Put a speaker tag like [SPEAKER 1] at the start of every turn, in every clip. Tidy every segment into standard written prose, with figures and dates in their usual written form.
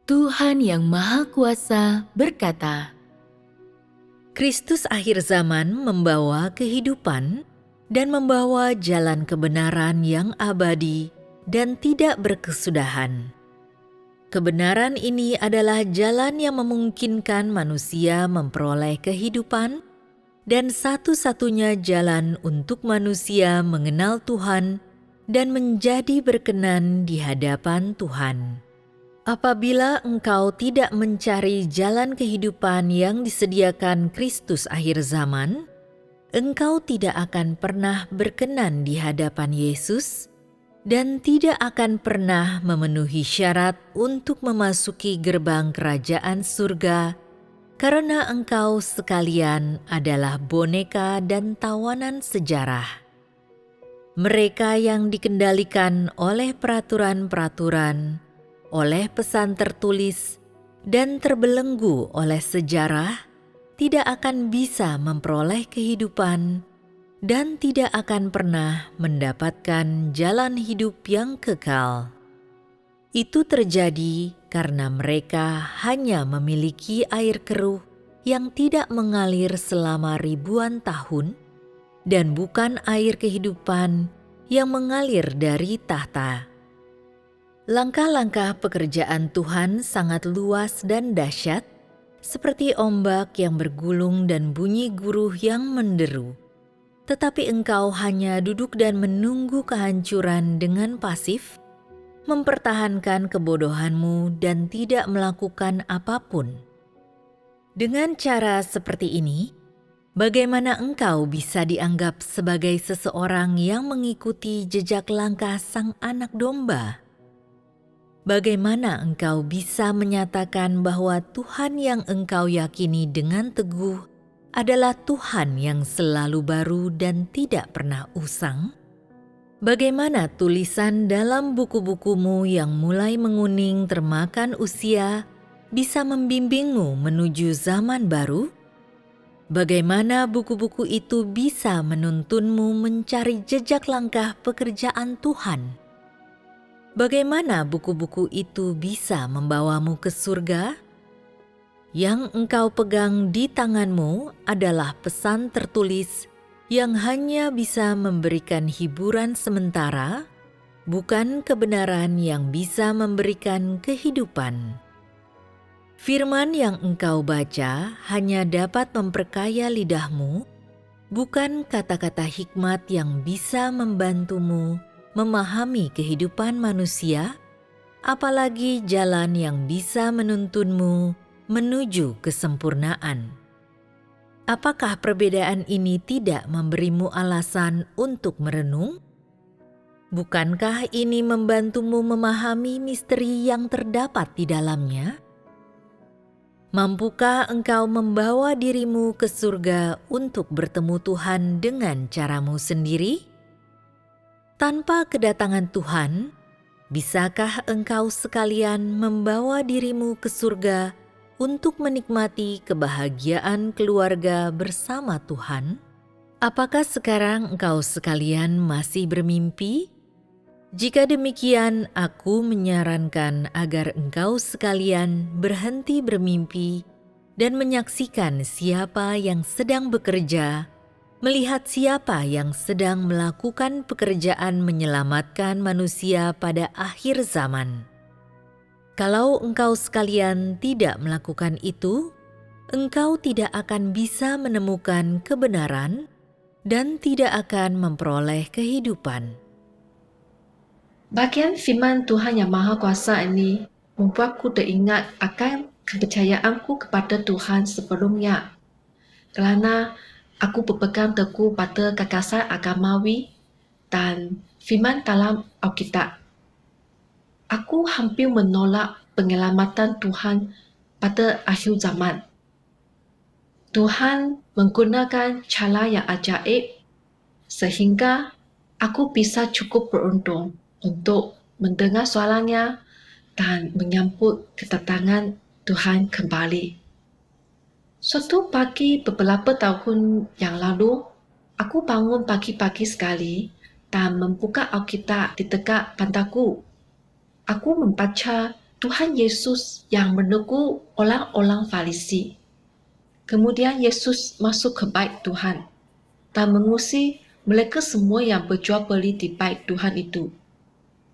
[SPEAKER 1] Tuhan Yang Maha Kuasa berkata,
[SPEAKER 2] Kristus akhir zaman membawa kehidupan dan membawa jalan kebenaran yang abadi dan tidak berkesudahan. Kebenaran ini adalah jalan yang memungkinkan manusia memperoleh kehidupan dan satu-satunya jalan untuk manusia mengenal Tuhan dan menjadi berkenan di hadapan Tuhan. Apabila engkau tidak mencari jalan kehidupan yang disediakan Kristus akhir zaman, engkau tidak akan pernah berkenan di hadapan Yesus dan tidak akan pernah memenuhi syarat untuk memasuki gerbang kerajaan surga karena engkau sekalian adalah boneka dan tawanan sejarah. Mereka yang dikendalikan oleh peraturan-peraturan, oleh pesan tertulis, dan terbelenggu oleh sejarah, tidak akan bisa memperoleh kehidupan dan tidak akan pernah mendapatkan jalan hidup yang kekal. Itu terjadi karena mereka hanya memiliki air keruh yang tidak mengalir selama ribuan tahun dan bukan air kehidupan yang mengalir dari tahta. Langkah-langkah pekerjaan Tuhan sangat luas dan dahsyat, seperti ombak yang bergulung dan bunyi guruh yang menderu. Tetapi engkau hanya duduk dan menunggu kehancuran dengan pasif, mempertahankan kebodohanmu dan tidak melakukan apapun. Dengan cara seperti ini, bagaimana engkau bisa dianggap sebagai seseorang yang mengikuti jejak langkah Sang Anak Domba? Bagaimana engkau bisa menyatakan bahwa Tuhan yang engkau yakini dengan teguh adalah Tuhan yang selalu baru dan tidak pernah usang? Bagaimana tulisan dalam buku-bukumu yang mulai menguning termakan usia bisa membimbingmu menuju zaman baru? Bagaimana buku-buku itu bisa menuntunmu mencari jejak langkah pekerjaan Tuhan? Bagaimana buku-buku itu bisa membawamu ke surga? Yang engkau pegang di tanganmu adalah pesan tertulis yang hanya bisa memberikan hiburan sementara, bukan kebenaran yang bisa memberikan kehidupan. Firman yang engkau baca hanya dapat memperkaya lidahmu, bukan kata-kata hikmat yang bisa membantumu memahami kehidupan manusia, apalagi jalan yang bisa menuntunmu menuju kesempurnaan. Apakah perbedaan ini tidak memberimu alasan untuk merenung? Bukankah ini membantumu memahami misteri yang terdapat di dalamnya? Mampukah engkau membawa dirimu ke surga untuk bertemu Tuhan dengan caramu sendiri? Tanpa kedatangan Tuhan, bisakah engkau sekalian membawa dirimu ke surga untuk menikmati kebahagiaan keluarga bersama Tuhan? Apakah sekarang engkau sekalian masih bermimpi? Jika demikian, aku menyarankan agar engkau sekalian berhenti bermimpi dan menyaksikan siapa yang sedang bekerja, melihat siapa yang sedang melakukan pekerjaan menyelamatkan manusia pada akhir zaman. Kalau engkau sekalian tidak melakukan itu, engkau tidak akan bisa menemukan kebenaran dan tidak akan memperoleh kehidupan.
[SPEAKER 3] Bagian firman Tuhan Yang Maha Kuasa ini membuatku teringat akan kepercayaanku kepada Tuhan sebelumnya. Kerana aku berpegang teguh pada gagasan agamawi dan firman dalam Alkitab. Aku hampir menolak penyelamatan Tuhan pada akhir zaman. Tuhan menggunakan cara yang ajaib sehingga aku bisa cukup beruntung untuk mendengar suaranya dan menyambut kedatangan Tuhan kembali. Suatu pagi beberapa tahun yang lalu, aku bangun pagi-pagi sekali dan membuka Alkitab di dekat pantatku. Aku membaca Tuhan Yesus yang menegur orang-orang Farisi. Kemudian Yesus masuk ke bait Tuhan dan mengusir mereka semua yang berjual beli di bait Tuhan itu.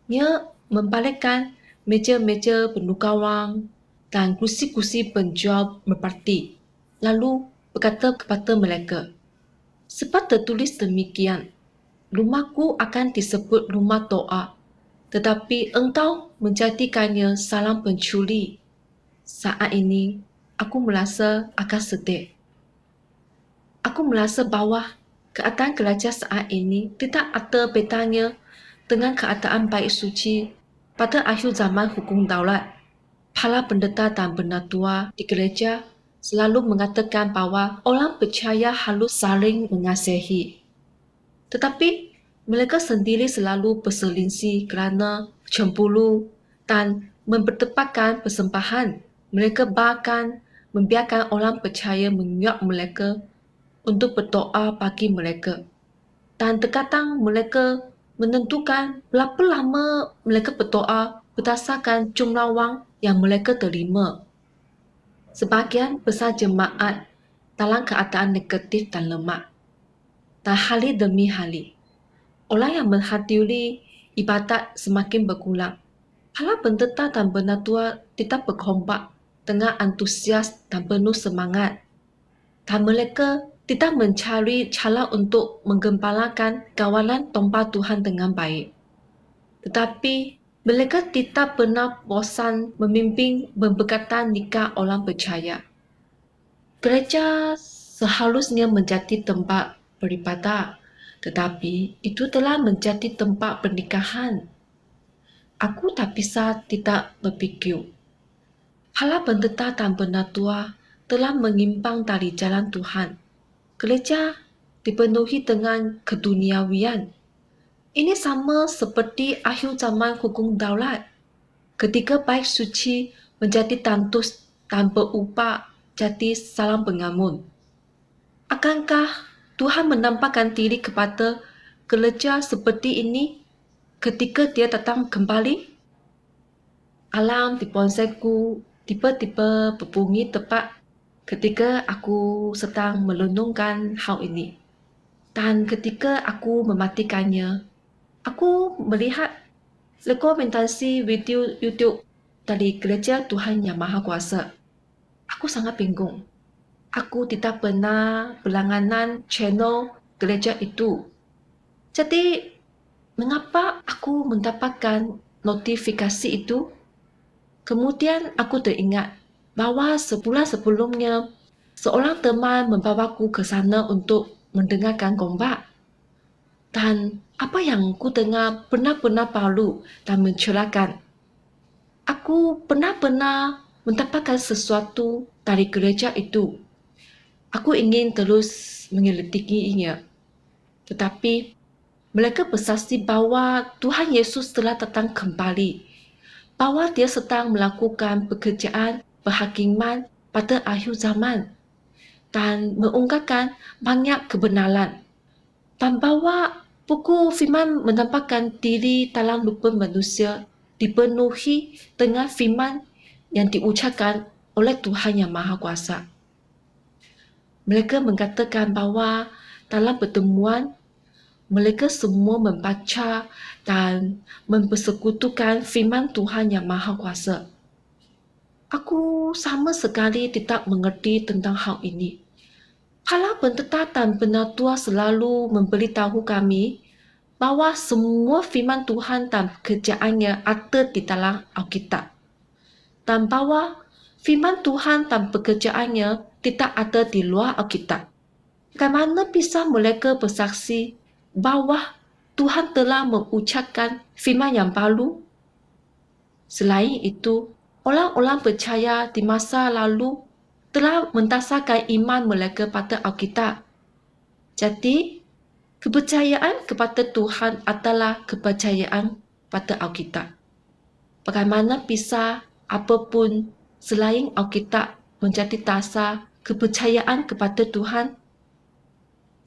[SPEAKER 3] Ia membalikkan meja-meja penukar wang dan kursi-kursi penjual merpati. Lalu berkata kepada mereka, sebab tertulis demikian, rumahku akan disebut rumah doa, tetapi engkau menjadikannya sarang pencuri. Saat ini, aku merasa agak sedih. Aku merasa bahwa keadaan gereja saat ini tidak ada bedanya dengan keadaan bait suci pada akhir zaman hukum daulat. Para pendeta dan penatua di gereja selalu mengatakan bahwa orang percaya harus saling mengasihi. Tetapi mereka sendiri selalu berselisih kerana cemburu dan mempertepatkan persembahan. Mereka bahkan membiarkan orang percaya menguak mereka untuk berdoa bagi mereka. Dan terkadang mereka menentukan berapa lama mereka berdoa berdasarkan jumlah wang yang mereka terima. Sebahagian besar jemaat dalam keadaan negatif dan lemah. Dan hari demi hari, orang yang menghadiri ibadat semakin berkurang. Para pendeta dan penatua tidak berkhotbah dengan antusias dan penuh semangat. Dan mereka tidak mencari cara untuk menggembalakan kawalan domba Tuhan dengan baik. Tetapi mereka tidak pernah bosan memimpin memberkati nikah orang percaya. Gereja seharusnya menjadi tempat beribadah, tetapi itu telah menjadi tempat pernikahan. Aku tak bisa tidak berfikir. Para pendeta dan penatua telah menyimpang dari jalan Tuhan. Gereja dipenuhi dengan keduniawian. Ini sama seperti akhir zaman hukum daulat, ketika bait suci menjadi tandus dan berubah jadi sarang pengamun. Akankah Tuhan menampakkan diri kepada gereja seperti ini ketika dia datang kembali? Alarm di ponselku tiba-tiba berbunyi tepat ketika aku sedang merenungkan hal ini. Dan ketika aku mematikannya, aku melihat rekomendasi video YouTube dari Gereja Tuhan Yang Maha Kuasa. Aku sangat bingung. Aku tidak pernah berlangganan channel gereja itu. Jadi, mengapa aku mendapatkan notifikasi itu? Kemudian aku teringat bahawa sebulan sebelumnya, seorang teman membawaku ke sana untuk mendengarkan khotbah. Dan apa yang ku dengar benar-benar baru dan mencerakan. Aku benar-benar mendapatkan sesuatu dari gereja itu. Aku ingin terus menyelidikinya. Tetapi mereka bersaksi bahawa Tuhan Yesus telah datang kembali, bahawa dia sedang melakukan pekerjaan penghakiman pada akhir zaman dan mengungkapkan banyak kebenaran, dan bahawa buku firman menampakkan diri dalam rupa manusia dipenuhi dengan firman yang diucapkan oleh Tuhan Yang Maha Kuasa. Mereka mengatakan bahawa dalam pertemuan, mereka semua membaca dan mempersekutukan firman Tuhan Yang Maha Kuasa. Aku sama sekali tidak mengerti tentang hal ini. Para pendeta dan penatua selalu memberitahu kami bahawa semua firman Tuhan dan pekerjaannya ada di dalam Alkitab. Dan bahawa firman Tuhan dan pekerjaannya tidak ada di luar Alkitab. Bagaimana bisa mereka bersaksi bahawa Tuhan telah mengucapkan firman yang baru? Selain itu, orang-orang percaya di masa lalu telah mendasarkan iman mereka pada Alkitab. Jadi, kepercayaan kepada Tuhan adalah kepercayaan pada Alkitab. Bagaimana bisa apapun selain Alkitab menjadi dasar kepercayaan kepada Tuhan?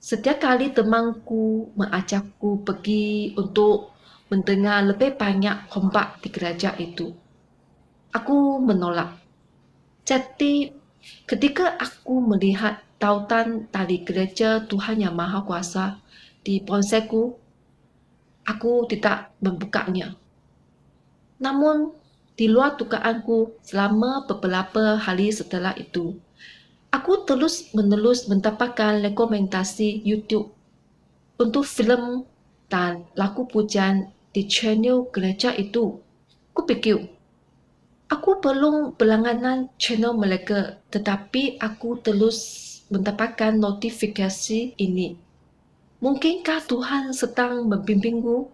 [SPEAKER 3] Setiap kali temanku mengajakku pergi untuk mendengar lebih banyak khotbah di gereja itu, Aku menolak. Jadi, ketika aku melihat tautan tali gereja Tuhan Yang Maha Kuasa di ponselku, aku tidak membukanya. Namun, di luar dugaanku selama beberapa hari setelah itu, aku terus-menerus mendapatkan rekomendasi YouTube untuk filem dan lagu pujian di channel gereja itu. Aku fikir, aku belum berlangganan channel mereka, tetapi aku terus mendapatkan notifikasi ini. Mungkinkah Tuhan sedang membimbingku?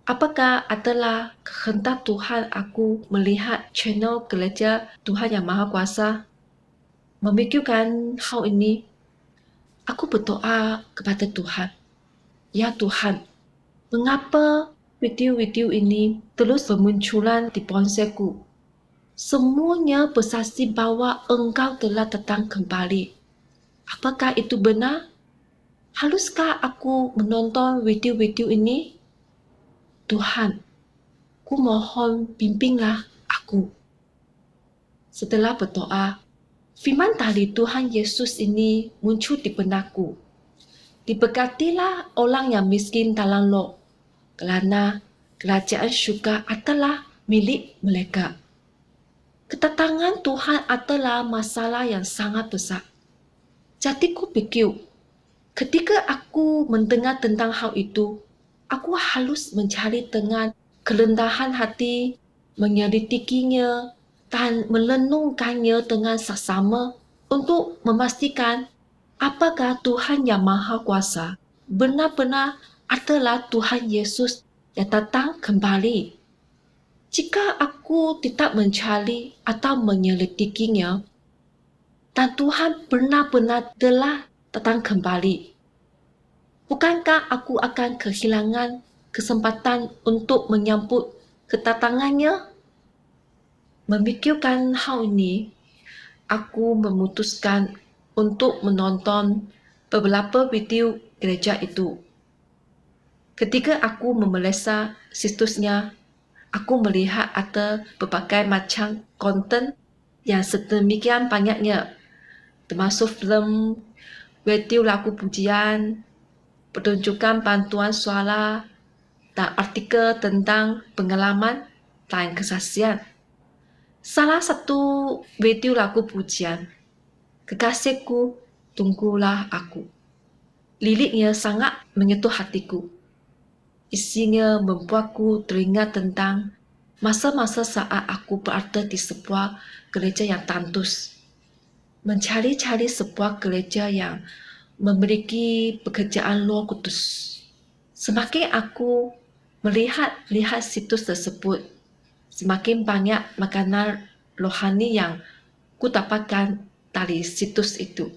[SPEAKER 3] Apakah adalah kehendak Tuhan aku melihat channel gereja Tuhan Yang Maha Kuasa? Memikirkan hal ini, aku berdoa kepada Tuhan. Ya Tuhan, mengapa video-video ini terus bermunculan di ponselku? Semuanya bersaksi bahwa Engkau telah datang kembali. Apakah itu benar? Haruskah aku menonton video-video ini? Tuhan, ku mohon bimbinglah aku. Setelah berdoa, firman dari Tuhan Yesus ini muncul di benakku. Diberkatilah orang yang miskin dalam roh, kerana kerajaan syurga adalah milik mereka. Kedatangan Tuhan adalah masalah yang sangat besar. Jadi ku fikir, ketika aku mendengar tentang hal itu, aku harus mencari dengan kerendahan hati, menyelidikinya dan merenungkannya dengan saksama untuk memastikan apakah Tuhan Yang Maha Kuasa benar-benar adalah Tuhan Yesus yang datang kembali. Jika aku tidak mencari atau menyelidikinya, dan Tuhan benar-benar telah datang kembali, bukankah aku akan kehilangan kesempatan untuk menyambut kedatangannya? Memikirkan hal ini, aku memutuskan untuk menonton beberapa video gereja itu. Ketika aku memeriksa situsnya, aku melihat ada berbagai macam konten yang sedemikian banyaknya, termasuk filem, video lagu pujian, pertunjukan bantuan suara, dan artikel tentang pengalaman dan kesaksian. Salah satu video lagu pujian, Kekasihku, Tunggulah Aku. Liriknya sangat menyentuh hatiku. Isinya membuatku teringat tentang masa-masa saat aku berada di sebuah gereja yang tandus. Mencari-cari sebuah gereja yang memiliki pekerjaan Roh Kudus. Semakin aku melihat situs tersebut, semakin banyak makanan rohani yang ku dapatkan dari situs itu.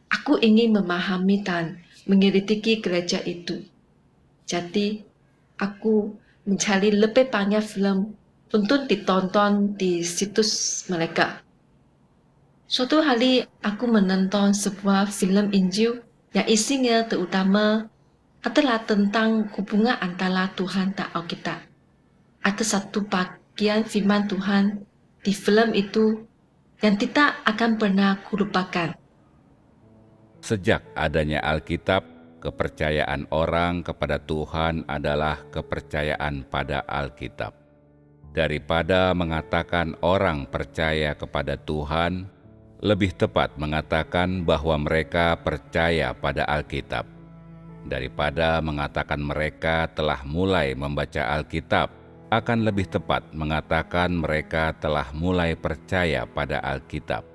[SPEAKER 3] Aku ingin memahami dan menyelidiki gereja itu. Jadi, aku mencari lebih banyak filem untuk ditonton di situs mereka. Suatu hari, aku menonton sebuah filem Injil yang isinya terutama adalah tentang hubungan antara Tuhan dan Alkitab. Ada satu bagian firman Tuhan di filem itu yang tidak akan pernah kulupakan.
[SPEAKER 4] Sejak adanya Alkitab, kepercayaan orang kepada Tuhan adalah kepercayaan pada Alkitab. Daripada mengatakan orang percaya kepada Tuhan, lebih tepat mengatakan bahwa mereka percaya pada Alkitab. Daripada mengatakan mereka telah mulai membaca Alkitab, akan lebih tepat mengatakan mereka telah mulai percaya pada Alkitab.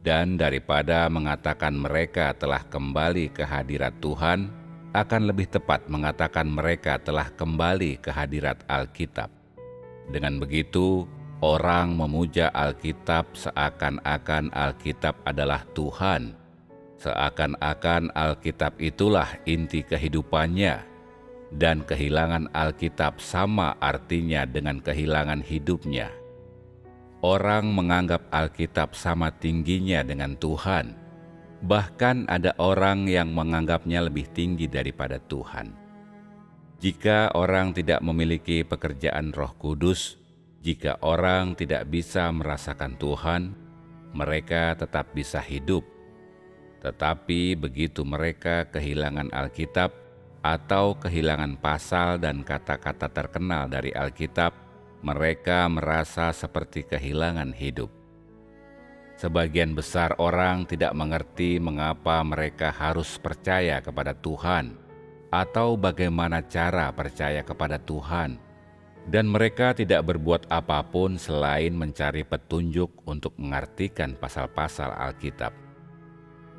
[SPEAKER 4] Dan daripada mengatakan mereka telah kembali ke hadirat Tuhan, akan lebih tepat mengatakan mereka telah kembali ke hadirat Alkitab. Dengan begitu, orang memuja Alkitab seakan-akan Alkitab adalah Tuhan. Seakan-akan Alkitab itulah inti kehidupannya, dan kehilangan Alkitab sama artinya dengan kehilangan hidupnya. Orang menganggap Alkitab sama tingginya dengan Tuhan. Bahkan ada orang yang menganggapnya lebih tinggi daripada Tuhan. Jika orang tidak memiliki pekerjaan Roh Kudus, Jika orang tidak bisa merasakan Tuhan, mereka tetap bisa hidup. Tetapi begitu mereka kehilangan Alkitab atau kehilangan pasal dan kata-kata terkenal dari Alkitab, mereka merasa seperti kehilangan hidup. Sebagian besar orang tidak mengerti mengapa mereka harus percaya kepada Tuhan atau bagaimana cara percaya kepada Tuhan, dan mereka tidak berbuat apapun selain mencari petunjuk untuk mengartikan pasal-pasal Alkitab.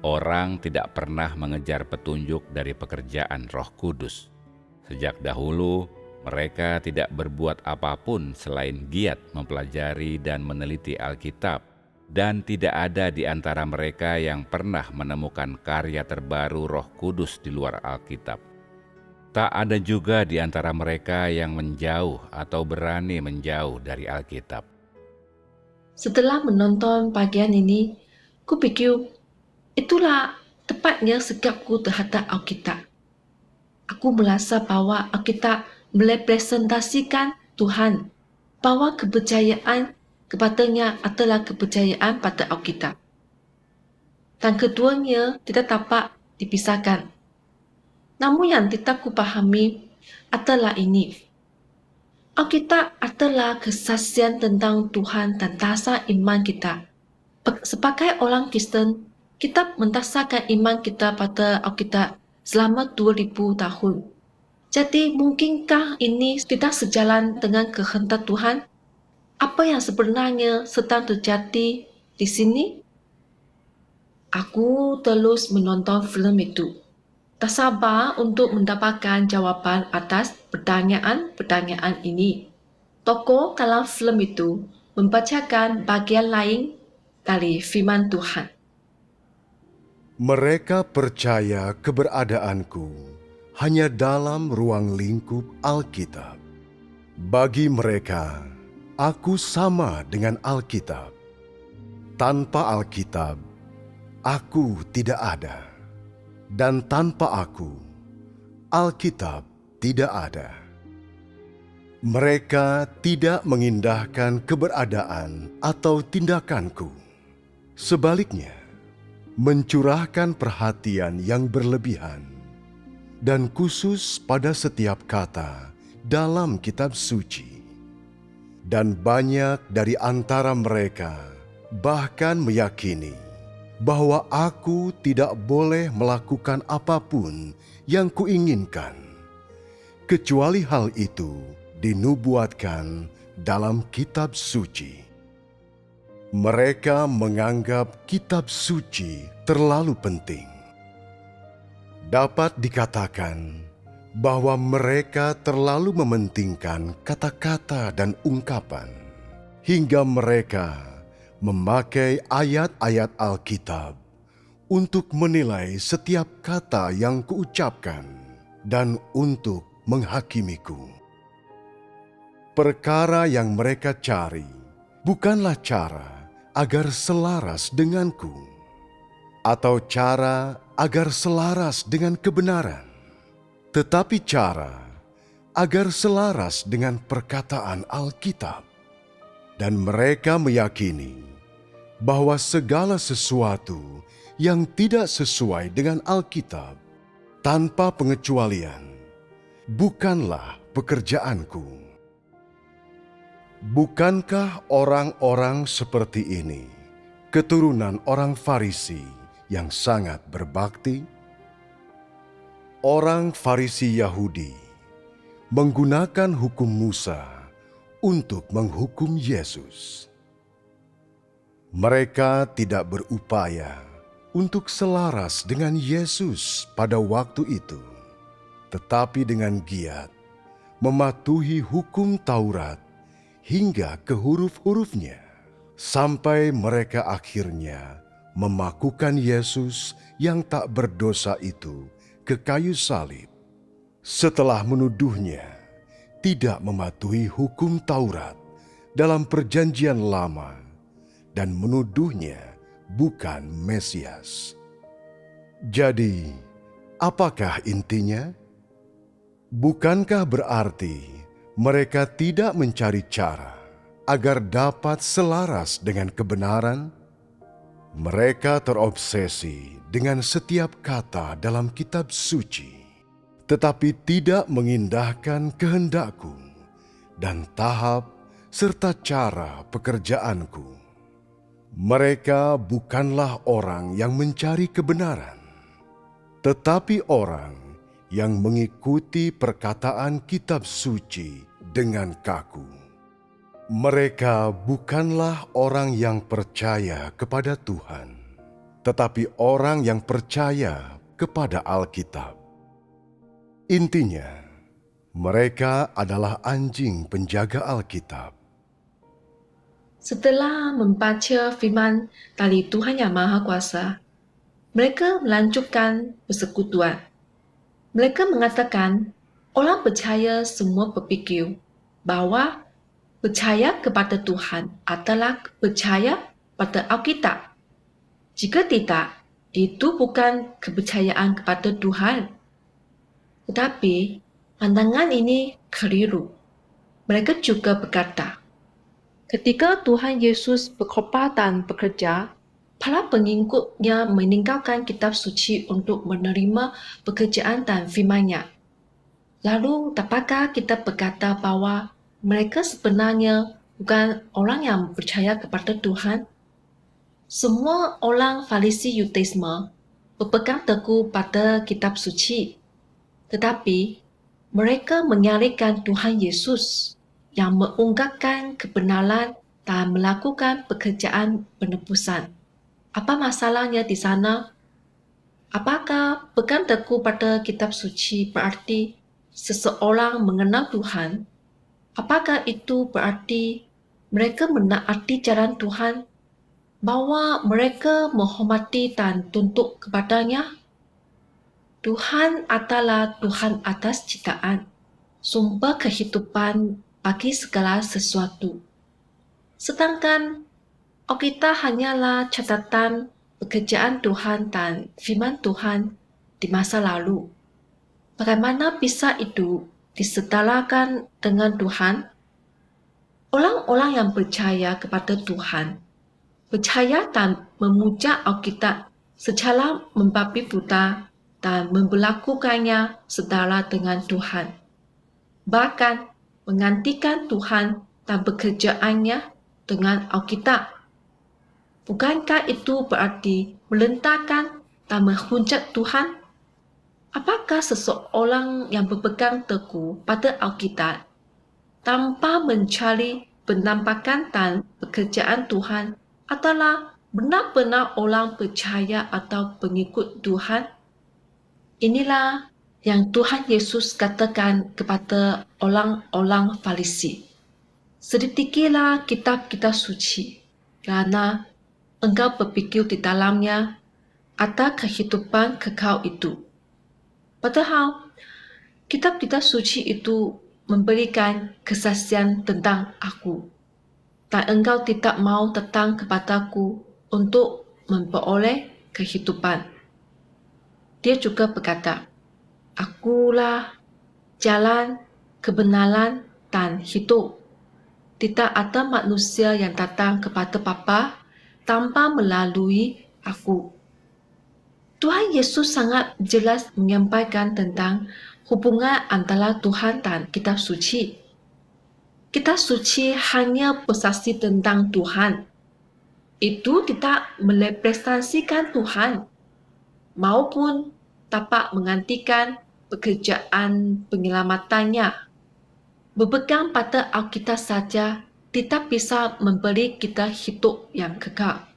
[SPEAKER 4] Orang tidak pernah mengejar petunjuk dari pekerjaan Roh Kudus. Sejak dahulu, mereka tidak berbuat apapun selain giat mempelajari dan meneliti Alkitab, dan tidak ada di antara mereka yang pernah menemukan karya terbaru Roh Kudus di luar Alkitab. Tak ada juga di antara mereka yang menjauh atau berani menjauh dari Alkitab.
[SPEAKER 3] Setelah menonton bagian ini, ku pikir itulah tepatnya sikapku terhadap Alkitab. Aku merasa bahwa Alkitab merepresentasikan Tuhan, bahwa kepercayaan kepadanya adalah kepercayaan pada Alkitab. Dan keduanya tidak dapat dipisahkan. Namun yang tidak kupahami adalah ini. Alkitab adalah kesaksian tentang Tuhan dan dasar iman kita. Sebagai orang Kristen, kita mendasarkan iman kita pada Alkitab selama 2000 tahun. Jadi mungkinkah ini tidak sejalan dengan kehendak Tuhan? Apa yang sebenarnya sedang terjadi di sini? Aku terus menonton filem itu. Tak sabar untuk mendapatkan jawapan atas pertanyaan-pertanyaan ini. Tokoh dalam filem itu membacakan bagian lain dari firman Tuhan.
[SPEAKER 5] Mereka percaya keberadaanku hanya dalam ruang lingkup Alkitab. Bagi mereka, aku sama dengan Alkitab. Tanpa Alkitab, aku tidak ada. Dan tanpa aku, Alkitab tidak ada. Mereka tidak mengindahkan keberadaan atau tindakanku. Sebaliknya, mencurahkan perhatian yang berlebihan dan khusus pada setiap kata dalam kitab suci. Dan banyak dari antara mereka bahkan meyakini bahwa aku tidak boleh melakukan apapun yang kuinginkan, kecuali hal itu dinubuatkan dalam kitab suci. Mereka menganggap kitab suci terlalu penting. Dapat dikatakan bahwa mereka terlalu mementingkan kata-kata dan ungkapan, hingga mereka memakai ayat-ayat Alkitab untuk menilai setiap kata yang kuucapkan dan untuk menghakimiku. Perkara yang mereka cari bukanlah cara agar selaras denganku, atau cara agar selaras dengan kebenaran, tetapi cara agar selaras dengan perkataan Alkitab. Dan mereka meyakini bahwa segala sesuatu yang tidak sesuai dengan Alkitab, tanpa pengecualian, bukanlah pekerjaanku. Bukankah orang-orang seperti ini keturunan orang Farisi yang sangat berbakti? Orang Farisi Yahudi menggunakan hukum Musa untuk menghukum Yesus. Mereka tidak berupaya untuk selaras dengan Yesus pada waktu itu, tetapi dengan giat mematuhi hukum Taurat hingga ke huruf-hurufnya, sampai mereka akhirnya memakukan Yesus yang tak berdosa itu ke kayu salib. Setelah menuduhnya tidak mematuhi hukum Taurat dalam Perjanjian Lama dan menuduhnya bukan Mesias. Jadi, apakah intinya? Bukankah berarti mereka tidak mencari cara agar dapat selaras dengan kebenaran, mereka terobsesi dengan setiap kata dalam kitab suci, tetapi tidak mengindahkan kehendakku dan tahap serta cara pekerjaanku. Mereka bukanlah orang yang mencari kebenaran, tetapi orang yang mengikuti perkataan kitab suci dengan kaku. Mereka bukanlah orang yang percaya kepada Tuhan, tetapi orang yang percaya kepada Alkitab. Intinya, mereka adalah anjing penjaga Alkitab.
[SPEAKER 3] Setelah membaca firman dari Tuhan Yang Maha Kuasa, mereka melanjutkan persekutuan. Mereka mengatakan orang percaya semua berfikir bahawa percaya kepada Tuhan adalah percaya pada Alkitab. Jika tidak, itu bukan kepercayaan kepada Tuhan. Tetapi pandangan ini keliru. Mereka juga berkata, ketika Tuhan Yesus berkhotbah dan bekerja, para pengikutnya meninggalkan kitab suci untuk menerima pekerjaan dan firman-Nya. Lalu, dapatkah kita berkata bahawa mereka sebenarnya bukan orang yang percaya kepada Tuhan? Semua orang Farisi Yudaisme berpegang teguh pada kitab suci, tetapi mereka menyalahkan Tuhan Yesus yang mengungkapkan kebenaran dan melakukan pekerjaan penebusan. Apa masalahnya di sana? Apakah pegang teguh pada kitab suci berarti seseorang mengenal Tuhan? Apakah itu berarti mereka menaati jalan Tuhan, bahawa mereka menghormati dan tunduk kepadanya? Tuhan adalah Tuhan atas ciptaan, sumber kehidupan bagi segala sesuatu. Sedangkan Alkitab hanyalah catatan pekerjaan Tuhan dan firman Tuhan di masa lalu. Bagaimana bisa itu disetarkan dengan Tuhan? Orang-orang yang percaya kepada Tuhan, percaya dan memuja Alkitab secara membabi buta dan memperlakukannya setara dengan Tuhan. Bahkan menggantikan Tuhan dan pekerjaannya dengan Alkitab. Bukankah itu berarti melentangkan dan menghujat Tuhan? Apakah seseorang yang berpegang teguh pada Alkitab tanpa mencari penampakan dan pekerjaan Tuhan adalah benar-benar orang percaya atau pengikut Tuhan? Inilah yang Tuhan Yesus katakan kepada orang-orang Farisi. Selidikilah kitab-kitab suci, kerana engkau berfikir di dalamnya ada kehidupan kekal itu. Padahal, kitab-kitab suci itu memberikan kesaksian tentang aku, dan engkau tidak mau datang kepadaku untuk memperoleh kehidupan. Dia juga berkata, akulah jalan, kebenaran, dan hidup. Tidak ada manusia yang datang kepada Bapa tanpa melalui aku. Tuhan Yesus sangat jelas menyampaikan tentang hubungan antara Tuhan dan kitab suci. Kitab suci hanya bersaksi tentang Tuhan. Itu tidak merepresentasikan Tuhan, maupun dapat menggantikan pekerjaan penyelamatannya. Berpegang pada Alkitab saja tidak bisa memberi kita hidup yang kekal.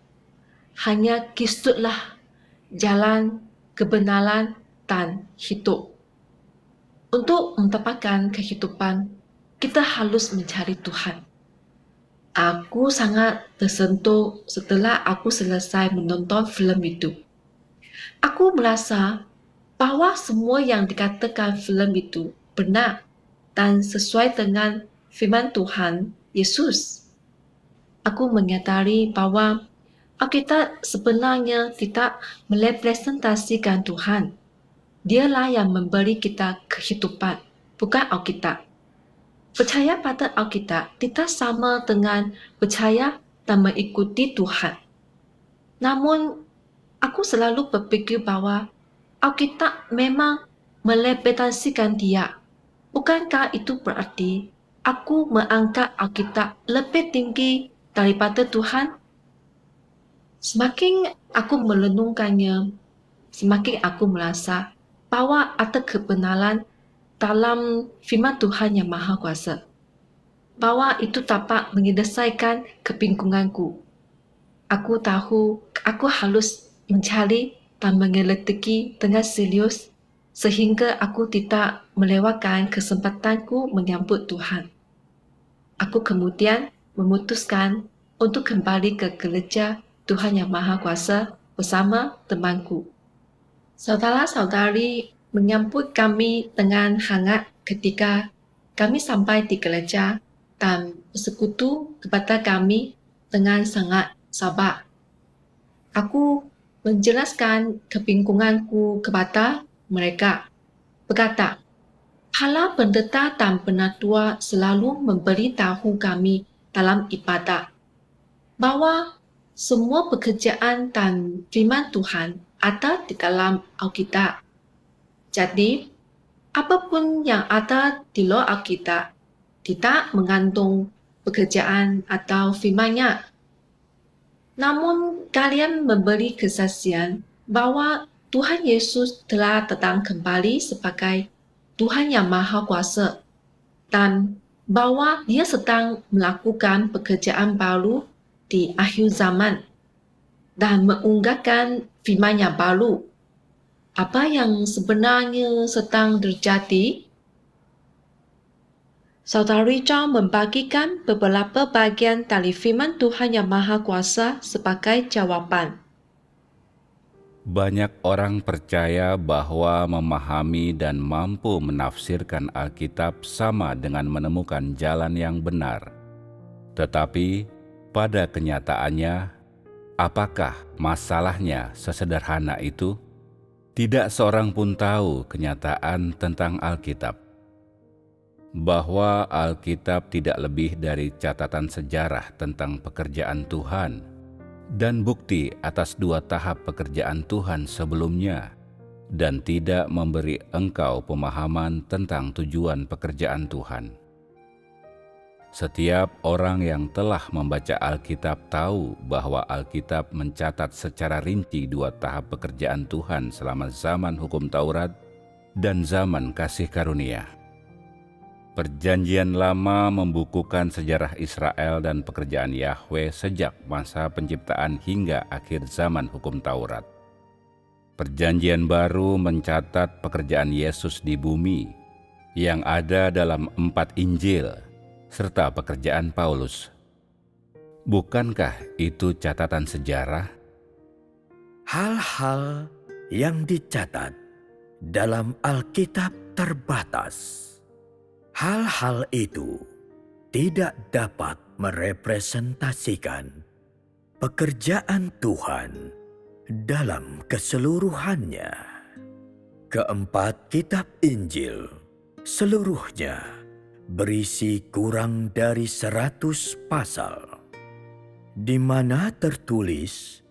[SPEAKER 3] Hanya Kristuslah jalan, kebenaran, dan hidup. Untuk mendapatkan kehidupan, kita harus mencari Tuhan. Aku sangat tersentuh setelah aku selesai menonton filem itu. Aku merasa bahawa semua yang dikatakan filem itu benar dan sesuai dengan firman Tuhan Yesus. Aku menyadari bahawa Alkitab sebenarnya tidak merepresentasikan Tuhan. Dialah yang memberi kita kehidupan, bukan Alkitab. Percaya pada Alkitab tidak sama dengan percaya dan mengikuti Tuhan. Namun, aku selalu berfikir bahwa Alkitab memang merepresentasikan Dia. Bukankah itu berarti aku mengangkat Alkitab lebih tinggi daripada Tuhan? Semakin aku merenungkannya, semakin aku merasa bahwa ada kebenaran dalam firman Tuhan yang Maha Kuasa, bahwa itu dapat menyelesaikan kebingunganku. Aku tahu aku harus mencari dan mengelitiki dengan serius sehingga aku tidak melewatkan kesempatanku menyambut Tuhan. Aku kemudian memutuskan untuk kembali ke gereja Tuhan Yang Maha Kuasa bersama temanku. Saudara-saudari menyambut kami dengan hangat ketika kami sampai di gereja dan bersekutu kepada kami dengan sangat sabar. Aku menjelaskan kebingunganku kepada mereka, berkata, Kepala pendeta dan penatua selalu memberitahu kami dalam ibadat bahwa semua pekerjaan dan firman Tuhan ada di dalam Alkitab. Jadi, apapun yang ada di luar Alkitab tidak mengandung pekerjaan atau firman-Nya. Namun, kalian memberi kesaksian bahwa Tuhan Yesus telah datang kembali sebagai Tuhan yang Maha Kuasa dan bahwa Dia sedang melakukan pekerjaan baru di akhir zaman dan mengungkapkan firman yang baru. Apa yang sebenarnya sedang terjadi? Saudari John membagikan beberapa bagian dari firman Tuhan yang Maha Kuasa sebagai jawaban.
[SPEAKER 4] Banyak orang percaya bahwa memahami dan mampu menafsirkan Alkitab sama dengan menemukan jalan yang benar. Tetapi pada kenyataannya, apakah masalahnya sesederhana itu? Tidak seorang pun tahu kenyataan tentang Alkitab. Bahwa Alkitab tidak lebih dari catatan sejarah tentang pekerjaan Tuhan dan bukti atas 2 tahap pekerjaan Tuhan sebelumnya, dan tidak memberi engkau pemahaman tentang tujuan pekerjaan Tuhan. Setiap orang yang telah membaca Alkitab tahu bahwa Alkitab mencatat secara rinci 2 tahap pekerjaan Tuhan selama zaman hukum Taurat dan zaman kasih karunia. Perjanjian Lama membukukan sejarah Israel dan pekerjaan Yahweh sejak masa penciptaan hingga akhir zaman hukum Taurat. Perjanjian Baru mencatat pekerjaan Yesus di bumi yang ada dalam 4 Injil serta pekerjaan Paulus. Bukankah itu catatan sejarah?
[SPEAKER 6] Hal-hal yang dicatat dalam Alkitab terbatas. Hal-hal itu tidak dapat merepresentasikan pekerjaan Tuhan dalam keseluruhannya. Keempat kitab Injil seluruhnya berisi kurang dari 100 pasal, di mana tertulis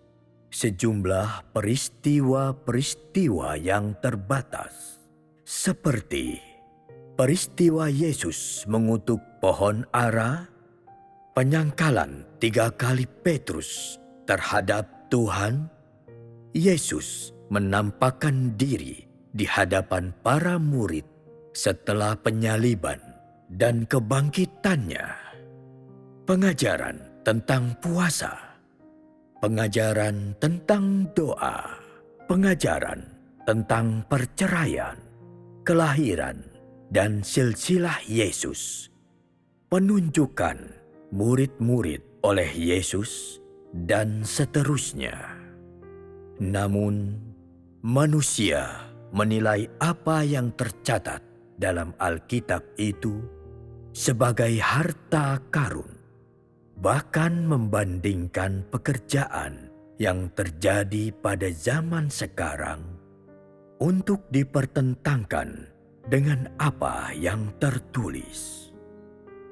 [SPEAKER 6] sejumlah peristiwa-peristiwa yang terbatas, seperti peristiwa Yesus mengutuk pohon ara, penyangkalan 3 kali Petrus terhadap Tuhan, Yesus menampakkan diri di hadapan para murid setelah penyaliban dan kebangkitannya, pengajaran tentang puasa, pengajaran tentang doa, pengajaran tentang perceraian, kelahiran dan silsilah Yesus, penunjukan murid-murid oleh Yesus, dan seterusnya. Namun, manusia menilai apa yang tercatat dalam Alkitab itu sebagai harta karun, bahkan membandingkan pekerjaan yang terjadi pada zaman sekarang untuk dipertentangkan dengan apa yang tertulis.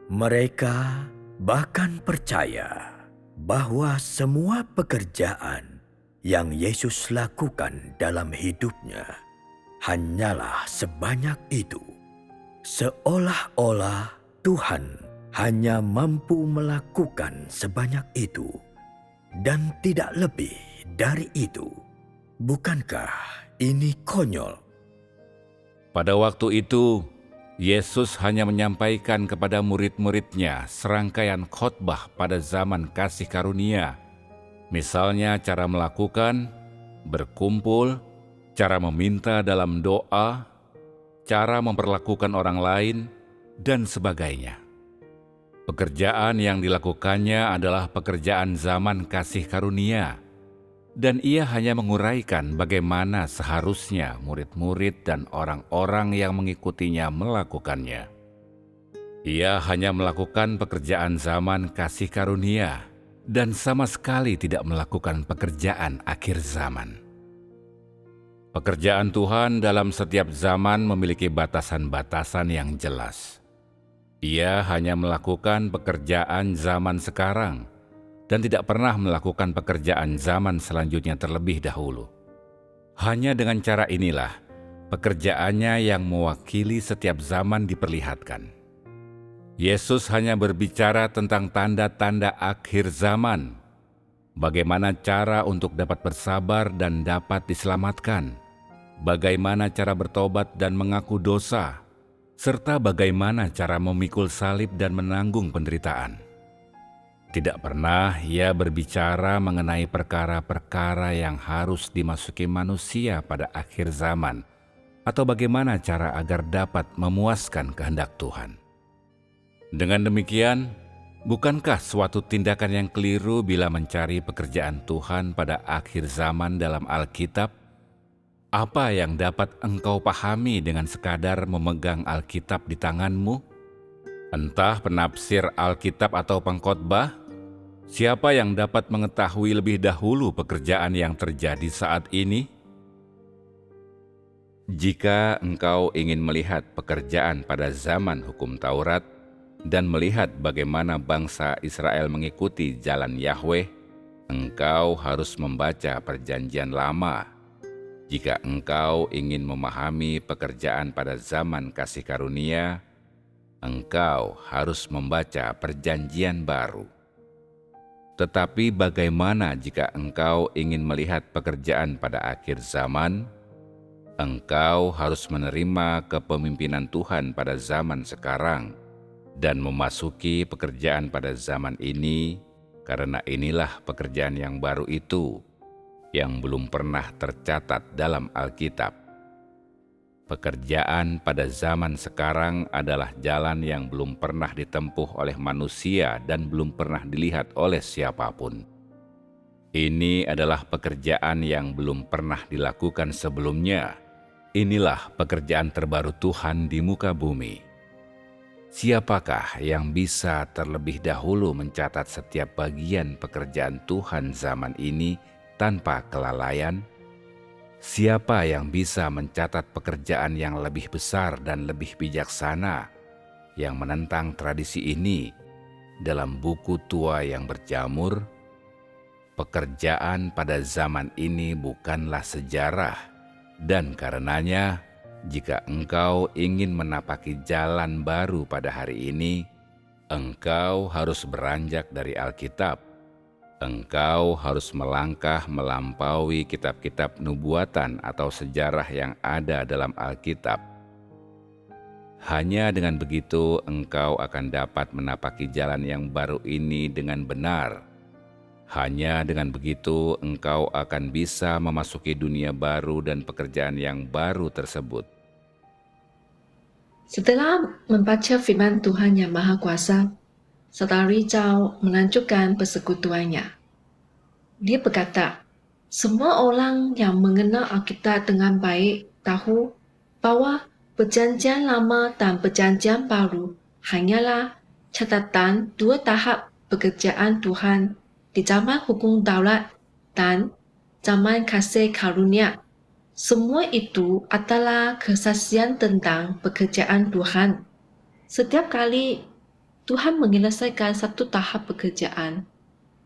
[SPEAKER 6] Mereka bahkan percaya bahwa semua pekerjaan yang Yesus lakukan dalam hidupnya hanyalah sebanyak itu, seolah-olah Tuhan hanya mampu melakukan sebanyak itu dan tidak lebih dari itu. Bukankah ini konyol?
[SPEAKER 4] Pada waktu itu, Yesus hanya menyampaikan kepada murid-muridnya serangkaian khotbah pada zaman kasih karunia. Misalnya cara melakukan, berkumpul, cara meminta dalam doa, cara memperlakukan orang lain, dan sebagainya. Pekerjaan yang dilakukannya adalah pekerjaan zaman kasih karunia, dan ia hanya menguraikan bagaimana seharusnya murid-murid dan orang-orang yang mengikutinya melakukannya. Ia hanya melakukan pekerjaan zaman kasih karunia dan sama sekali tidak melakukan pekerjaan akhir zaman. Pekerjaan Tuhan dalam setiap zaman memiliki batasan-batasan yang jelas. Ia hanya melakukan pekerjaan zaman sekarang dan tidak pernah melakukan pekerjaan zaman selanjutnya terlebih dahulu. Hanya dengan cara inilah, pekerjaannya yang mewakili setiap zaman diperlihatkan. Yesus hanya berbicara tentang tanda-tanda akhir zaman, bagaimana cara untuk dapat bersabar dan dapat diselamatkan, bagaimana cara bertobat dan mengaku dosa, serta bagaimana cara memikul salib dan menanggung penderitaan. Tidak pernah ia berbicara mengenai perkara-perkara yang harus dimasuki manusia pada akhir zaman, atau bagaimana cara agar dapat memuaskan kehendak Tuhan. Dengan demikian, bukankah suatu tindakan yang keliru bila mencari pekerjaan Tuhan pada akhir zaman dalam Alkitab? Apa yang dapat engkau pahami dengan sekadar memegang Alkitab di tanganmu? Entah penafsir Alkitab atau pengkhotbah, siapa yang dapat mengetahui lebih dahulu pekerjaan yang terjadi saat ini? Jika engkau ingin melihat pekerjaan pada zaman hukum Taurat dan melihat bagaimana bangsa Israel mengikuti jalan Yahweh, engkau harus membaca Perjanjian Lama. Jika engkau ingin memahami pekerjaan pada zaman kasih karunia, engkau harus membaca Perjanjian Baru. Tetapi bagaimana jika engkau ingin melihat pekerjaan pada akhir zaman? Engkau harus menerima kepemimpinan Tuhan pada zaman sekarang dan memasuki pekerjaan pada zaman ini, karena inilah pekerjaan yang baru itu yang belum pernah tercatat dalam Alkitab. Pekerjaan pada zaman sekarang adalah jalan yang belum pernah ditempuh oleh manusia dan belum pernah dilihat oleh siapapun. Ini adalah pekerjaan yang belum pernah dilakukan sebelumnya. Inilah pekerjaan terbaru Tuhan di muka bumi. Siapakah yang bisa terlebih dahulu mencatat setiap bagian pekerjaan Tuhan zaman ini tanpa kelalaian? Siapa yang bisa mencatat pekerjaan yang lebih besar dan lebih bijaksana yang menentang tradisi ini dalam buku tua yang berjamur? Pekerjaan pada zaman ini bukanlah sejarah, dan karenanya jika engkau ingin menapaki jalan baru pada hari ini, engkau harus beranjak dari Alkitab. Engkau harus melangkah melampaui kitab-kitab nubuatan atau sejarah yang ada dalam Alkitab. Hanya dengan begitu engkau akan dapat menapaki jalan yang baru ini dengan benar. Hanya dengan begitu engkau akan bisa memasuki dunia baru dan pekerjaan yang baru tersebut.
[SPEAKER 3] Setelah membaca firman Tuhan yang Maha Kuasa, Saudari Zhao melanjutkan persekutuannya. Dia berkata, semua orang yang mengenal Alkitab dengan baik tahu bahwa Perjanjian Lama dan Perjanjian Baru hanyalah catatan dua tahap pekerjaan Tuhan di zaman hukum Taurat dan zaman kasih karunia. Semua itu adalah kesaksian tentang pekerjaan Tuhan. Setiap kali Tuhan menyelesaikan satu tahap pekerjaan.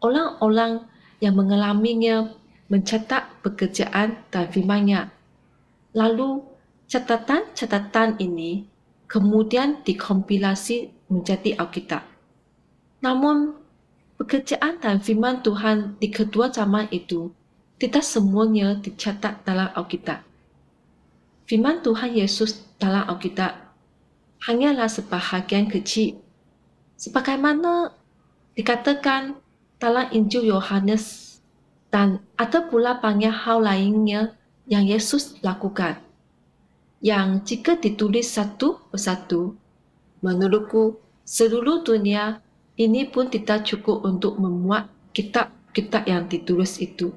[SPEAKER 3] Orang-orang yang mengalaminya mencetak pekerjaan dan firman-Nya. Lalu, catatan-catatan ini kemudian dikompilasi menjadi Alkitab. Namun, pekerjaan dan firman Tuhan di kedua zaman itu tidak semuanya dicatat dalam Alkitab. Firman Tuhan Yesus dalam Alkitab hanyalah sebahagian kecil. Sebagaimana dikatakan dalam Injil Yohanes, dan ada pula banyak hal lainnya yang Yesus lakukan, yang jika ditulis satu persatu, menurutku seluruh dunia ini pun tidak cukup untuk memuat kitab-kitab yang ditulis itu.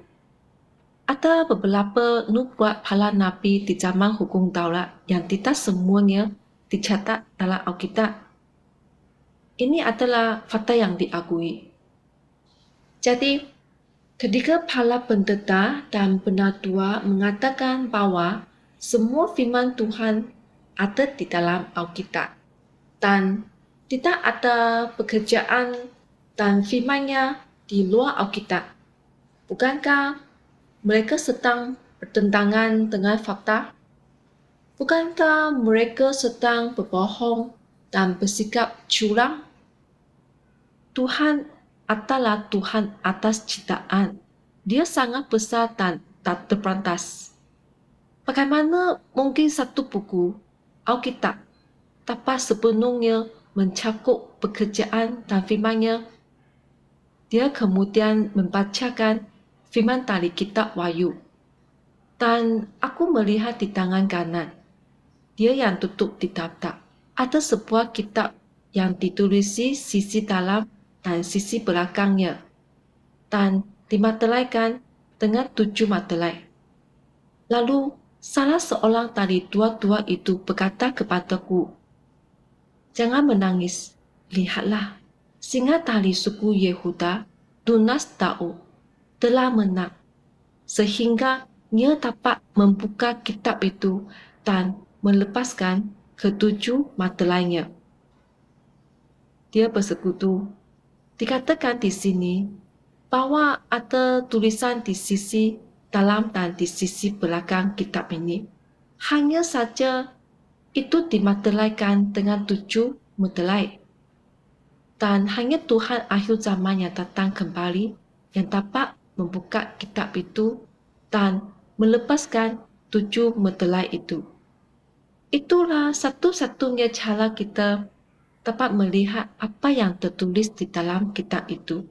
[SPEAKER 3] Ada beberapa nubuat para nabi di zaman hukum Taurat yang tidak semuanya dicatat dalam Alkitab. Ini adalah fakta yang diakui. Jadi, ketika para pendeta dan penatua mengatakan bahwa semua firman Tuhan ada di dalam Alkitab dan tidak ada pekerjaan dan firman-Nya di luar Alkitab, bukankah mereka sedang bertentangan dengan fakta? Bukankah mereka sedang berbohong dan bersikap curang? Tuhan adalah Tuhan atas ciptaan. Dia sangat besar dan tak terbatas. Bagaimana mungkin satu buku Alkitab dapat sepenuhnya mencakup pekerjaan dan firman-Nya? Dia kemudian membacakan firman dari kitab Wahyu. Dan aku melihat di tangan kanan, dia yang tutup ditapak. Ada sebuah kitab yang ditulisi sisi dalam dan sisi belakangnya, dan dimateraikan dengan 7 materai. Lalu, salah seorang dari dua-dua itu berkata kepadaku, "Jangan menangis, lihatlah, singa dari suku Yehuda, tunas Daud, telah menang, sehingga ia dapat membuka kitab itu dan melepaskan ke-7 materainya." Dia bersekutu. Dikatakan di sini bahwa ada tulisan di sisi dalam dan di sisi belakang kitab ini. Hanya saja itu dimateraikan dengan 7 materai. Dan hanya Tuhan akhir zaman yang datang kembali yang dapat membuka kitab itu dan melepaskan 7 materai itu. Itulah satu-satunya cara kita dapat melihat apa yang tertulis di dalam kitab itu.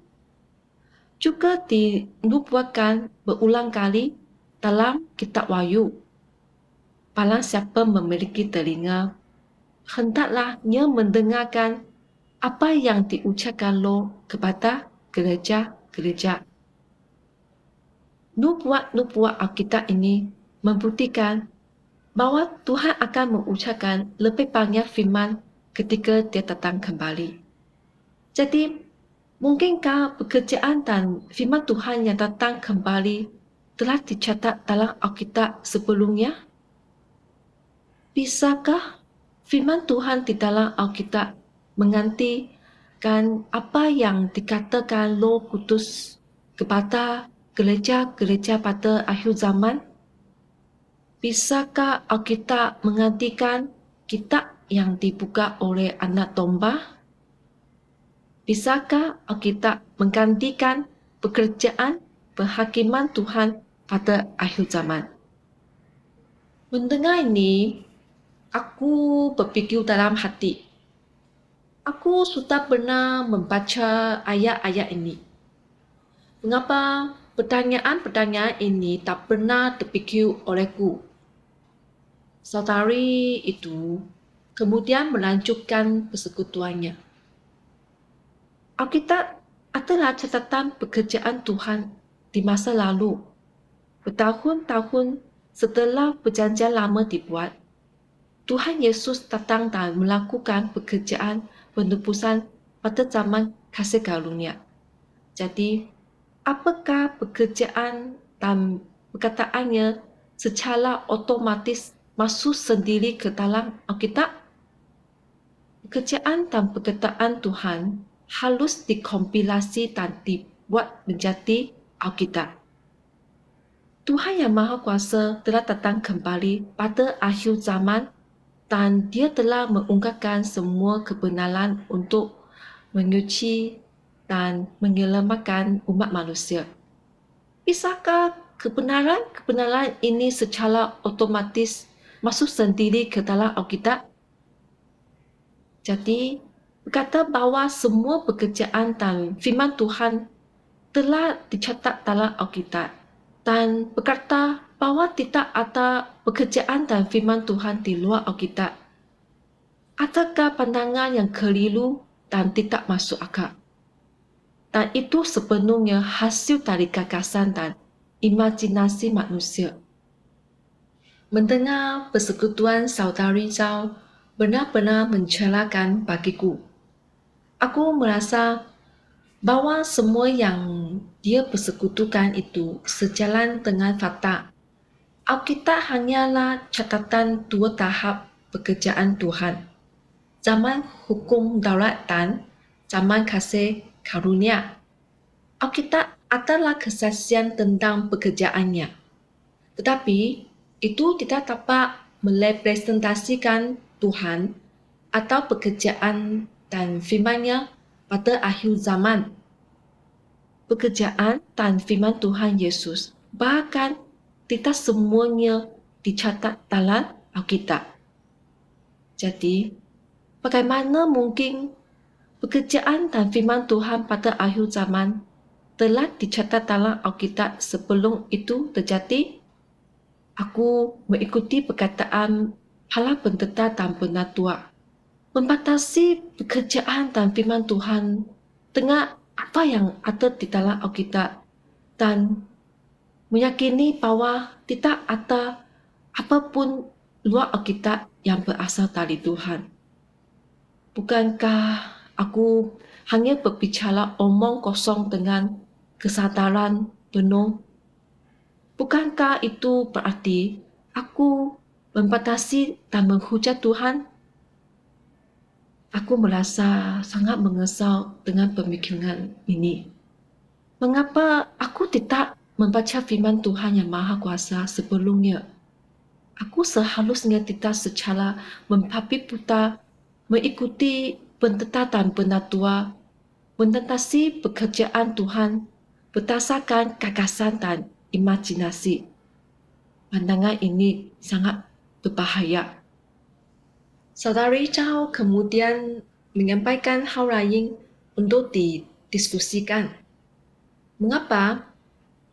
[SPEAKER 3] Juga dinubuatkan berulang kali dalam kitab Wahyu. Barang siapa memiliki telinga, hendaklah ia mendengarkan apa yang diucapkan Roh kepada gereja-gereja. Nubuat-nubuat Alkitab ini membuktikan bahwa Tuhan akan mengucapkan lebih banyak firman ketika dia datang kembali. Jadi, mungkinkah pekerjaan dan firman Tuhan yang datang kembali telah dicatat dalam Alkitab sebelumnya? Bisakah firman Tuhan di dalam Alkitab menggantikan apa yang dikatakan Roh Kudus kepada gereja-gereja pada akhir zaman? Bisakah Alkitab menggantikan kitab yang dibuka oleh anak domba? Bisakah Alkitab menggantikan pekerjaan penghakiman Tuhan pada akhir zaman? Mendengar ini, aku berfikir dalam hati. Aku sudah pernah membaca ayat-ayat ini. Mengapa pertanyaan-pertanyaan ini tak pernah terfikir olehku? Saudari itu kemudian melanjutkan persekutuannya. Alkitab adalah catatan pekerjaan Tuhan di masa lalu. Bertahun-tahun setelah perjanjian lama dibuat, Tuhan Yesus datang dan melakukan pekerjaan penebusan pada zaman kasih karunia. Jadi, apakah pekerjaan dan perkataannya secara otomatis masuk sendiri ke dalam Alkitab? pekerjaan dan perkataan Tuhan harus dikompilasi dan dibuat menjadi Alkitab. Tuhan Yang Maha Kuasa telah datang kembali pada akhir zaman dan Dia telah mengungkapkan semua kebenaran untuk menyuci dan menyelamatkan umat manusia. Bisakah kebenaran ini secara otomatis masuk sendiri ke dalam Alkitab? Jadi, berkata bahawa semua pekerjaan dan firman Tuhan telah dicatat dalam Alkitab dan berkata bahawa tidak ada pekerjaan dan firman Tuhan di luar Alkitab. Adakah pandangan yang keliru dan tidak masuk akal? Dan itu sepenuhnya hasil dari gagasan dan imajinasi manusia. Mendengar persekutuan saudari Zhao benar-benar mencerakan bagiku. Aku merasa bahawa semua yang dia persekutukan itu sejalan dengan fakta. Alkitab hanyalah catatan dua tahap pekerjaan Tuhan. Zaman hukum daulat dan zaman kasih karunia. Alkitab adalah kesaksian tentang pekerjaannya. Tetapi itu tidak dapat merepresentasikan Tuhan atau pekerjaan dan firman-Nya pada akhir zaman. Pekerjaan dan firman Tuhan Yesus bahkan tidak semuanya dicatat dalam Alkitab. Jadi, bagaimana mungkin pekerjaan dan firman Tuhan pada akhir zaman telah dicatat dalam Alkitab sebelum itu terjadi? Aku mengikuti perkataan para pendeta dan penatua. Membatasi pekerjaan dan firman Tuhan dengan apa yang ada di dalam Alkitab dan meyakini bahawa tidak ada apapun luar Alkitab yang berasal dari Tuhan. Bukankah aku hanya berbicara omong kosong dengan kesadaran penuh? Bukankah itu berarti aku membatasi dan menghujat Tuhan? Aku merasa sangat mengesal dengan pemikiran ini. Mengapa aku tidak membaca firman Tuhan Yang Maha Kuasa sebelumnya? Aku seharusnya tidak secara membabi buta mengikuti pendeta dan penatua mententasi pekerjaan Tuhan berdasarkan gagasan dan imajinasi. Pandangan ini sangat berbahaya. Saudari Zhao kemudian menyampaikan hal lain untuk didiskusikan. Mengapa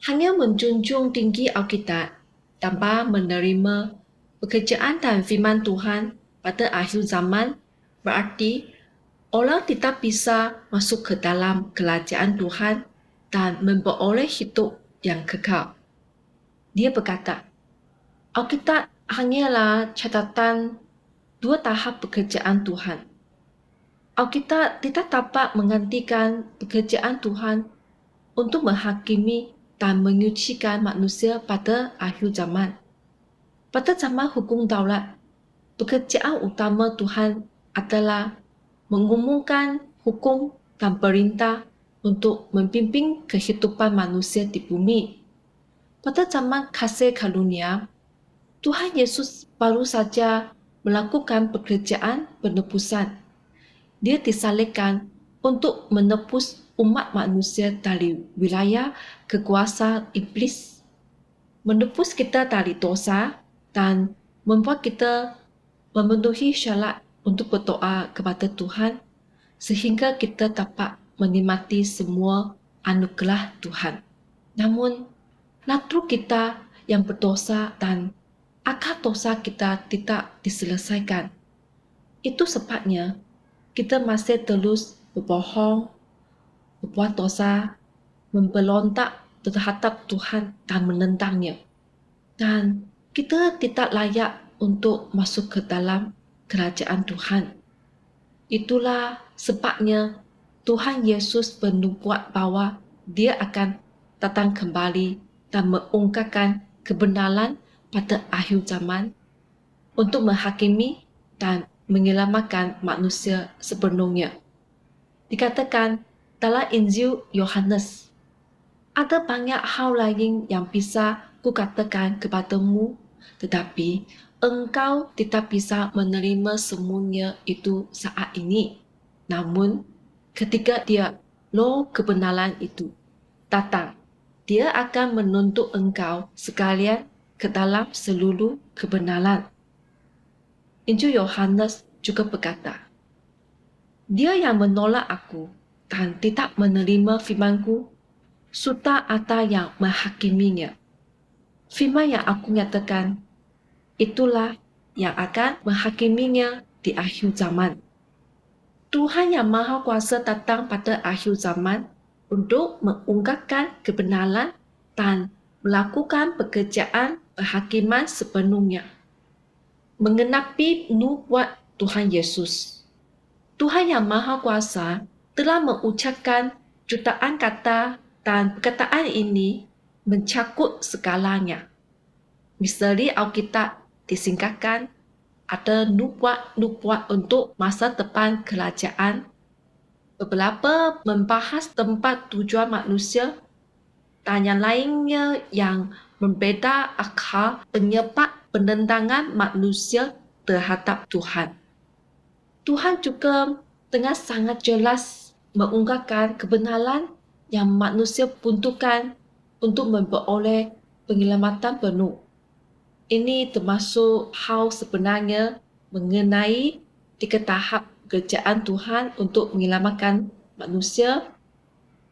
[SPEAKER 3] hanya menjunjung tinggi Alkitab tanpa menerima pekerjaan dan firman Tuhan pada akhir zaman berarti orang tidak bisa masuk ke dalam kerajaan Tuhan dan memperoleh hidup yang kekal. Dia berkata, Alkitab hanyalah catatan dua tahap pekerjaan Tuhan. Alkitab tidak dapat menggantikan pekerjaan Tuhan untuk menghakimi dan menyucikan manusia pada akhir zaman. Pada zaman hukum daulat, pekerjaan utama Tuhan adalah mengumumkan hukum dan perintah untuk membimbing kehidupan manusia di bumi. Pada zaman kasih karunia, Tuhan Yesus baru saja melakukan pekerjaan penebusan. Dia disalibkan untuk menebus umat manusia dari wilayah kekuasaan iblis, menebus kita dari dosa dan membuat kita memenuhi syarat untuk berdoa kepada Tuhan sehingga kita dapat menikmati semua anugerah Tuhan. Namun, natur kita yang berdosa dan akar dosa kita tidak diselesaikan. Itu sebabnya kita masih terus berbohong, berbuat dosa, memberontak terhadap Tuhan dan menentangnya. Dan kita tidak layak untuk masuk ke dalam kerajaan Tuhan. Itulah sebabnya Tuhan Yesus bernubuat bahawa Dia akan datang kembali dan mengungkapkan kebenaran pada akhir zaman untuk menghakimi dan menyelamatkan manusia sepenuhnya. Dikatakan dalam Injil Yohanes, ada banyak hal lain yang bisa kukatakan kepadamu, tetapi engkau tidak bisa menerima semuanya itu saat ini. Namun, ketika Roh kebenaran itu datang, dia akan menuntut engkau sekalian ke dalam seluruh kebenaran. Injil Yohanes juga berkata, dia yang menolak aku dan tidak menerima firmanku, sudah ada yang menghakiminya. Firman yang aku nyatakan, itulah yang akan menghakiminya di akhir zaman. Tuhan yang Maha Kuasa datang pada akhir zaman untuk mengungkapkan kebenaran dan melakukan pekerjaan penghakiman sepenuhnya. Mengenapi nubuat Tuhan Yesus, Tuhan yang Maha Kuasa telah mengucapkan jutaan kata dan perkataan ini mencakup segalanya. Misteri Alkitab disingkatkan ada nubuat untuk masa depan kerajaan. Beberapa membahas tempat tujuan manusia dan yang lainnya yang membeda akal penyebab penentangan manusia terhadap Tuhan. Tuhan juga dengan sangat jelas mengungkapkan kebenaran yang manusia butuhkan untuk memperoleh penyelamatan penuh. Ini termasuk hal sebenarnya mengenai 3 tahap pekerjaan Tuhan untuk menyelamatkan manusia,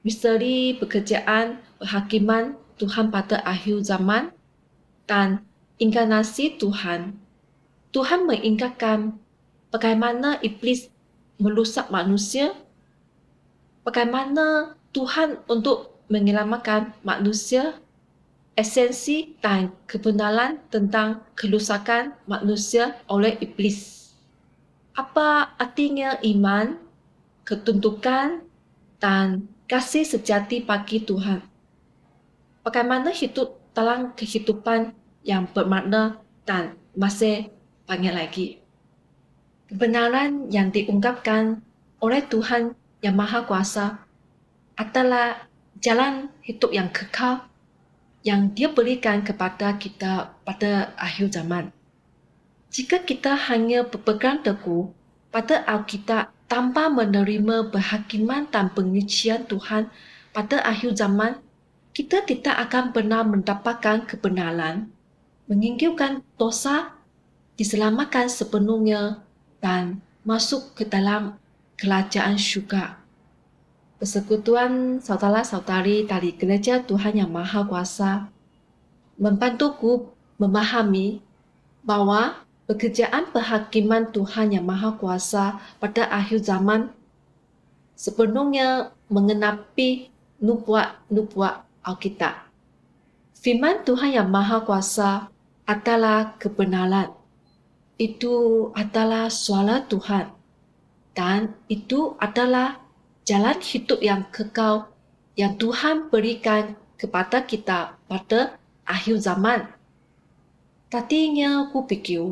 [SPEAKER 3] misteri pekerjaan penghakiman Tuhan pada akhir zaman, dan inkarnasi Tuhan. Tuhan mengingatkan bagaimana iblis merusak manusia, bagaimana Tuhan untuk menyelamatkan manusia, esensi dan kebenaran tentang kerusakan manusia oleh iblis. Apa artinya iman, ketundukan, dan kasih sejati bagi Tuhan? Bagaimana hidup dalam kehidupan yang bermakna dan masih banyak lagi? Kebenaran yang diungkapkan oleh Tuhan yang Maha Kuasa adalah jalan hidup yang kekal yang dia berikan kepada kita pada akhir zaman. Jika kita hanya berpegang teguh pada Alkitab tanpa menerima penghakiman dan pengisian Tuhan pada akhir zaman, kita tidak akan pernah mendapatkan kebenaran, menyingkirkan dosa, diselamatkan sepenuhnya, dan masuk ke dalam kerajaan syurga. Persekutuan saudara-saudari dari Gereja Tuhan yang Maha Kuasa membantuku memahami bahwa pekerjaan penghakiman Tuhan yang Maha Kuasa pada akhir zaman sepenuhnya mengenapi nubuat Alkitab. Firman Tuhan yang Maha Kuasa adalah kebenaran. Itu adalah suara Tuhan. Dan itu adalah jalan hidup yang kekal yang Tuhan berikan kepada kita pada akhir zaman. Tadinya aku fikir,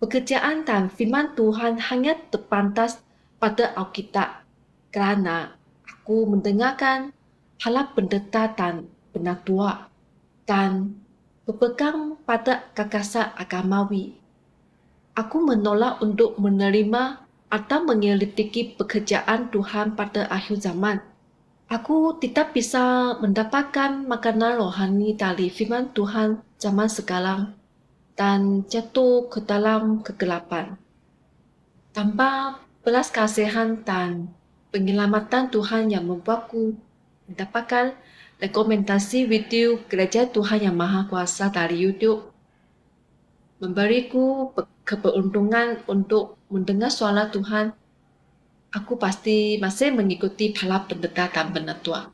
[SPEAKER 3] pekerjaan dan firman Tuhan hanya terbatas pada Alkitab kerana aku mendengarkan halal pendeta dan penatua dan berpegang pada gagasan agamawi. Aku menolak untuk menerima atau menyelidiki pekerjaan Tuhan pada akhir zaman. Aku tidak bisa mendapatkan makanan rohani dari firman Tuhan zaman sekarang dan jatuh ke dalam kegelapan. Tanpa belas kasihan dan penyelamatan Tuhan yang membuatku mendapatkan rekomendasi video Gereja Tuhan yang Maha Kuasa dari YouTube, memberiku keberuntungan untuk mendengar suara Tuhan, aku pasti masih mengikuti para pendeta dan penatua.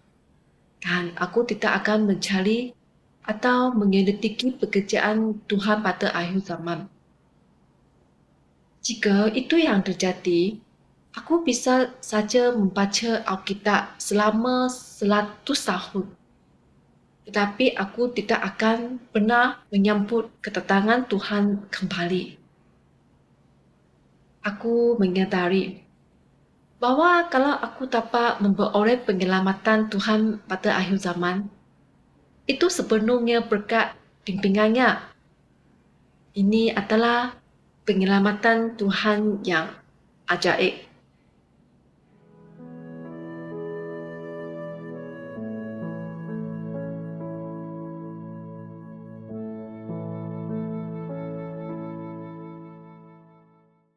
[SPEAKER 3] Dan aku tidak akan mencari atau menyelidiki pekerjaan Tuhan pada akhir zaman. Jika itu yang terjadi, aku bisa saja membaca Alkitab selama 100 tahun. Tetapi aku tidak akan pernah menyambut kedatangan Tuhan kembali. aku menyadari bahwa kalau aku dapat memperoleh penyelamatan Tuhan pada akhir zaman, itu sepenuhnya berkat bimbingannya. Ini adalah penyelamatan Tuhan yang ajaib.